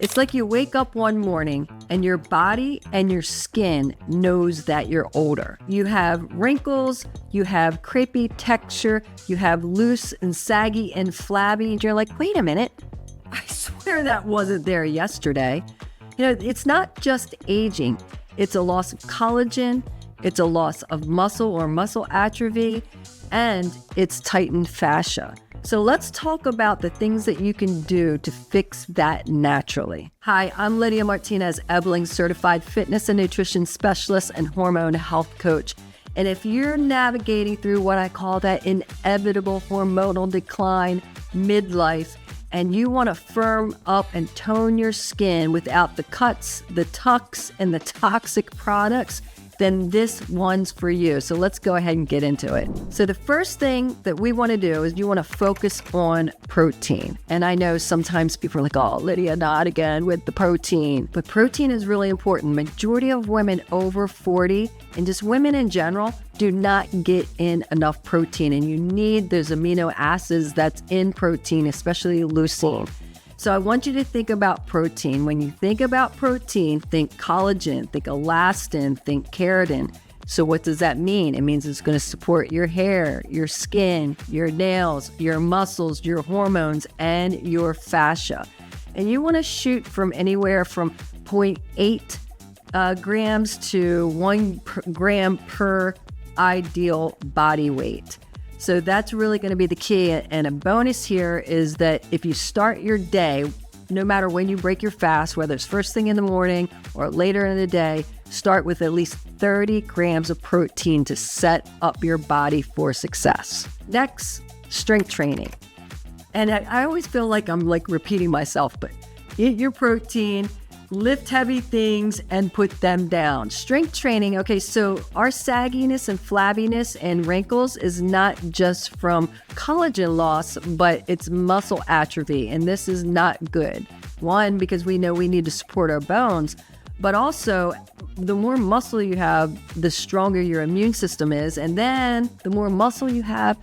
It's like you wake up one morning and your body and your skin knows that you're older. You have wrinkles, you have crepey texture, you have loose and saggy and flabby. And you're like, wait a minute, I swear that wasn't there yesterday. You know, it's not just aging. It's a loss of collagen, it's a loss of muscle or muscle atrophy, and it's tightened fascia. So let's talk about the things that you can do to fix that naturally. Hi, I'm Lydia Martinez, Ebling certified fitness and nutrition specialist and hormone health coach. And if you're navigating through what I call that inevitable hormonal decline, midlife, and you want to firm up and tone your skin without the cuts, the tucks, and the toxic products, then this one's for you. So let's go ahead and get into it. So the first thing that we want to do is you want to focus on protein. And I know sometimes people are like, oh, Lydia, not again with the protein. But protein is really important. Majority of women over 40 and just women in general do not get in enough protein. And you need those amino acids that's in protein, especially leucine. So I want you to think about protein. When you think about protein, think collagen, think elastin, think keratin. So what does that mean? It means it's going to support your hair, your skin, your nails, your muscles, your hormones, and your fascia. And you want to shoot from anywhere from 0.8 grams to 1 gram per ideal body weight. So that's really going to be the key. And a bonus here is that if you start your day, no matter when you break your fast, whether it's first thing in the morning or later in the day, start with at least 30 grams of protein to set up your body for success. Next, strength training. And I always feel like I'm like repeating myself, but eat your protein, lift heavy things, and put them down. Strength training, okay, so our sagginess and flabbiness and wrinkles is not just from collagen loss, but it's muscle atrophy, and this is not good. One, because we know we need to support our bones, but also the more muscle you have, the stronger your immune system is, and then the more muscle you have,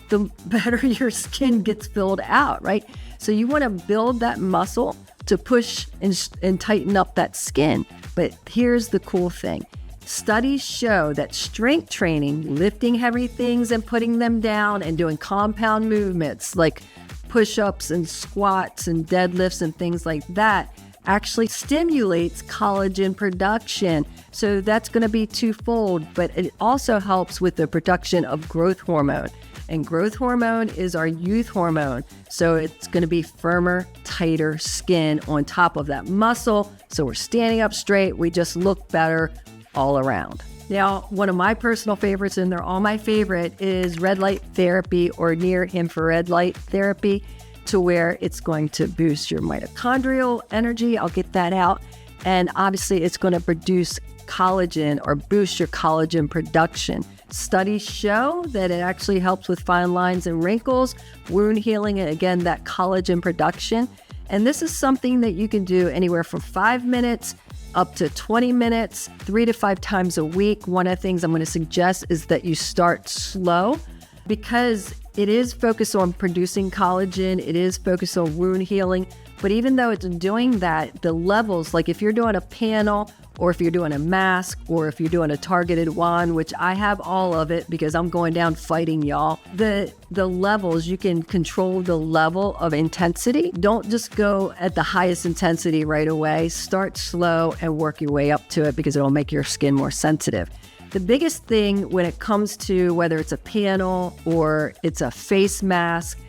the better your skin gets filled out, right? So you want to build that muscle to push and tighten up that skin. But here's the cool thing. Studies show that strength training, lifting heavy things and putting them down and doing compound movements like push-ups and squats and deadlifts and things like that actually stimulates collagen production. So that's going to be twofold, but it also helps with the production of growth hormone. And growth hormone is our youth hormone. So it's going to be firmer, tighter skin on top of that muscle. So we're standing up straight. We just look better all around. Now, one of my personal favorites, and they're all my favorite, is red light therapy or near infrared light therapy, to where it's going to boost your mitochondrial energy. I'll get that out. And obviously it's going to produce collagen or boost your collagen production. Studies show that it actually helps with fine lines and wrinkles, wound healing, and again, that collagen production. And this is something that you can do anywhere from 5 minutes up to 20 minutes, 3 to 5 times a week. One of the things I'm going to suggest is that you start slow, because it is focused on producing collagen. It is focused on wound healing. But even though it's doing that, the levels, like if you're doing a panel or if you're doing a mask or if you're doing a targeted wand, which I have all of it because I'm going down fighting y'all, the levels, you can control the level of intensity. Don't just go at the highest intensity right away. Start slow and work your way up to it because it'll make your skin more sensitive. The biggest thing when it comes to whether it's a panel or it's a face mask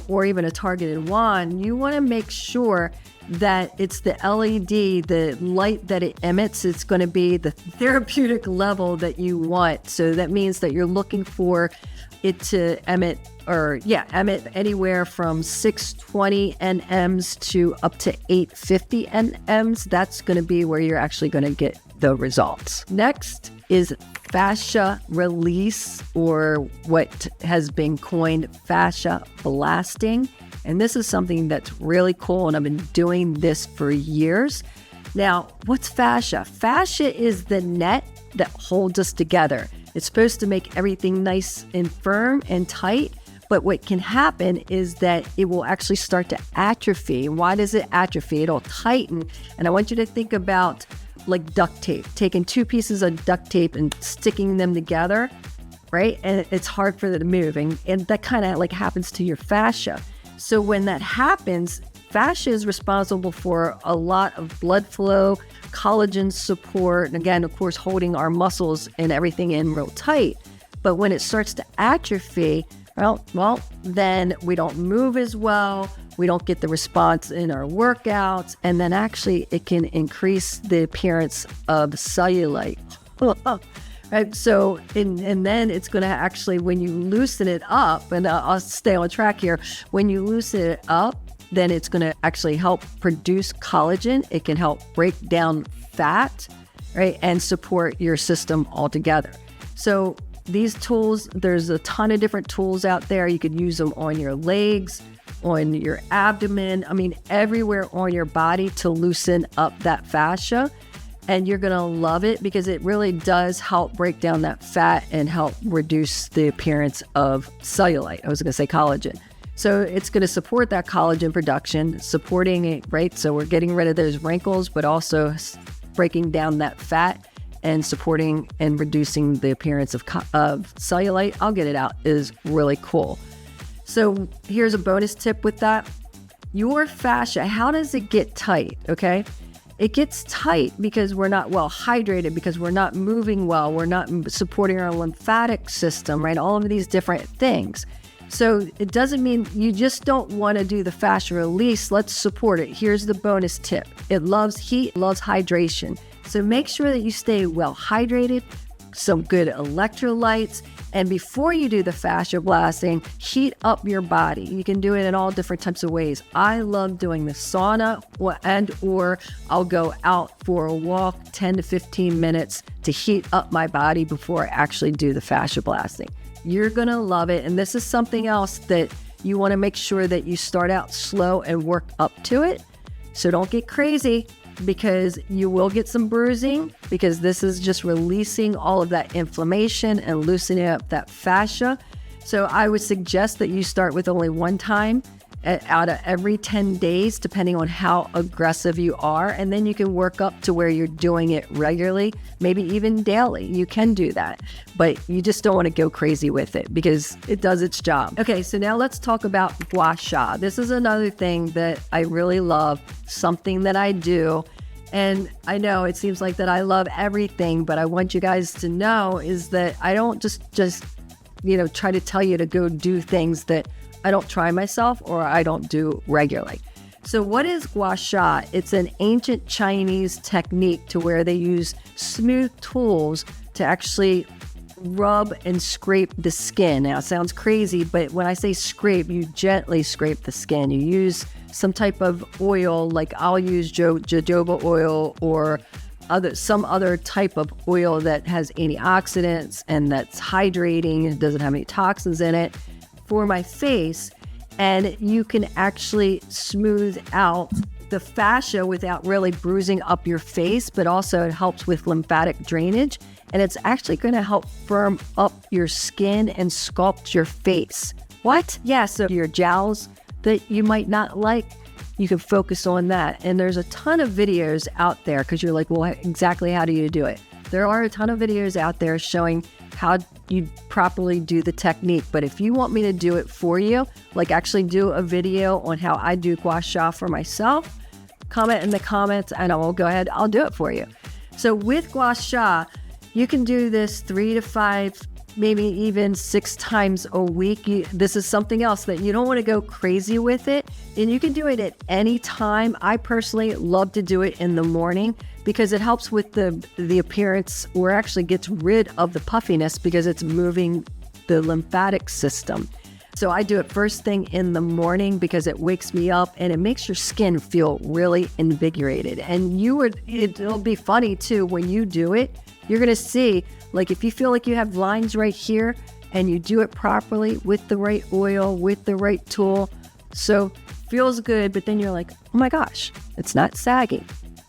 or even a targeted wand, you want to make sure that it's the LED, the light that it emits, it's going to be the therapeutic level that you want. So that means that you're looking for it to emit anywhere from 620 nms to up to 850 nms. That's going to be where you're actually going to get the results. Next is fascia release, or what has been coined fascia blasting. And this is something that's really cool, and I've been doing this for years. Now, what's fascia? Fascia is the net that holds us together. It's supposed to make everything nice and firm and tight, But what can happen is that it will actually start to atrophy. Why does it atrophy? It'll tighten. And I want you to think about like duct tape, taking 2 pieces of duct tape and sticking them together, right? And it's hard for them to move. And that kind of like happens to your fascia. So when that happens, fascia is responsible for a lot of blood flow, collagen support, and again, of course, holding our muscles and everything in real tight. But when it starts to atrophy, well, then we don't move as well. We don't get the response in our workouts. And then actually it can increase the appearance of cellulite. Right? So, and then it's going to actually, when you loosen it up, and I'll stay on track here, when you loosen it up, then it's going to actually help produce collagen. It can help break down fat, right? And support your system altogether. So these tools, there's a ton of different tools out there. You could use them on your legs, on your abdomen, I mean, everywhere on your body to loosen up that fascia. And you're going to love it because it really does help break down that fat and help reduce the appearance of cellulite. I was going to say collagen. So it's going to support that collagen production, supporting it, right? So we're getting rid of those wrinkles, but also breaking down that fat and supporting and reducing the appearance of cellulite. I'll get it out, is really cool. So here's a bonus tip with that. Your fascia, how does it get tight? Okay. It gets tight because we're not well hydrated, because we're not moving well, we're not supporting our lymphatic system, right? All of these different things. So it doesn't mean you just don't want to do the fascia release. Let's support it. Here's the bonus tip. It loves heat, loves hydration. So make sure that you stay well hydrated, some good electrolytes, and before you do the fascia blasting, heat up your body. You can do it in all different types of ways. I love doing the sauna, or I'll go out for a walk 10 to 15 minutes to heat up my body before I actually do the fascia blasting. You're going to love it. And this is something else that you want to make sure that you start out slow and work up to it. So don't get crazy, because you will get some bruising, because this is just releasing all of that inflammation and loosening up that fascia. So I would suggest that you start with only one time out of every 10 days, depending on how aggressive you are. And then you can work up to where you're doing it regularly, maybe even daily. You can do that, but you just don't want to go crazy with it because it does its job. Okay, so now let's talk about gua sha. This is another thing that I really love, something that I do. And I know it seems like that I love everything, but I want you guys to know is that I don't just try to tell you to go do things that I don't try myself or I don't do regularly. So what is gua sha? It's an ancient Chinese technique to where they use smooth tools to actually rub and scrape the skin. Now it sounds crazy, but when I say scrape, you gently scrape the skin. You use some type of oil, like I'll use jojoba oil or some other type of oil that has antioxidants and that's hydrating and doesn't have any toxins in it for my face. And you can actually smooth out the fascia without really bruising up your face, but also it helps with lymphatic drainage. And it's actually going to help firm up your skin and sculpt your face. What? Yeah, so your jowls that you might not like, you can focus on that. And there's a ton of videos out there because you're like, well, exactly how do you do it? There are a ton of videos out there showing how you properly do the technique. But if you want me to do it for you, like actually do a video on how I do gua sha for myself, comment in the comments and I will go ahead, I'll do it for you. So with gua sha, you can do this 3 to 5, maybe even 6 times a week. This is something else that you don't want to go crazy with it. And you can do it at any time. I personally love to do it in the morning because it helps with the appearance, or actually gets rid of the puffiness because it's moving the lymphatic system. So I do it first thing in the morning because it wakes me up and it makes your skin feel really invigorated. And it'll be funny too, when you do it, you're going to see, like if you feel like you have lines right here and you do it properly with the right oil, with the right tool, so feels good, but then you're like, oh my gosh, it's not sagging.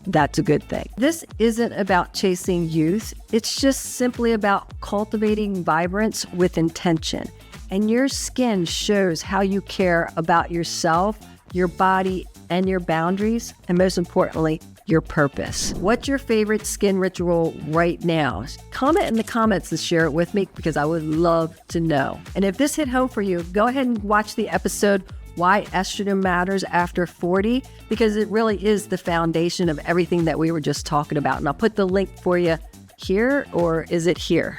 That's a good thing. This isn't about chasing youth. It's just simply about cultivating vibrance with intention. And your skin shows how you care about yourself, your body, and your boundaries, and most importantly, your purpose. What's your favorite skin ritual right now? Comment in the comments to share it with me because I would love to know. And if this hit home for you, go ahead and watch the episode Why Estrogen Matters After 40, because it really is the foundation of everything that we were just talking about. And I'll put the link for you here, or is it here?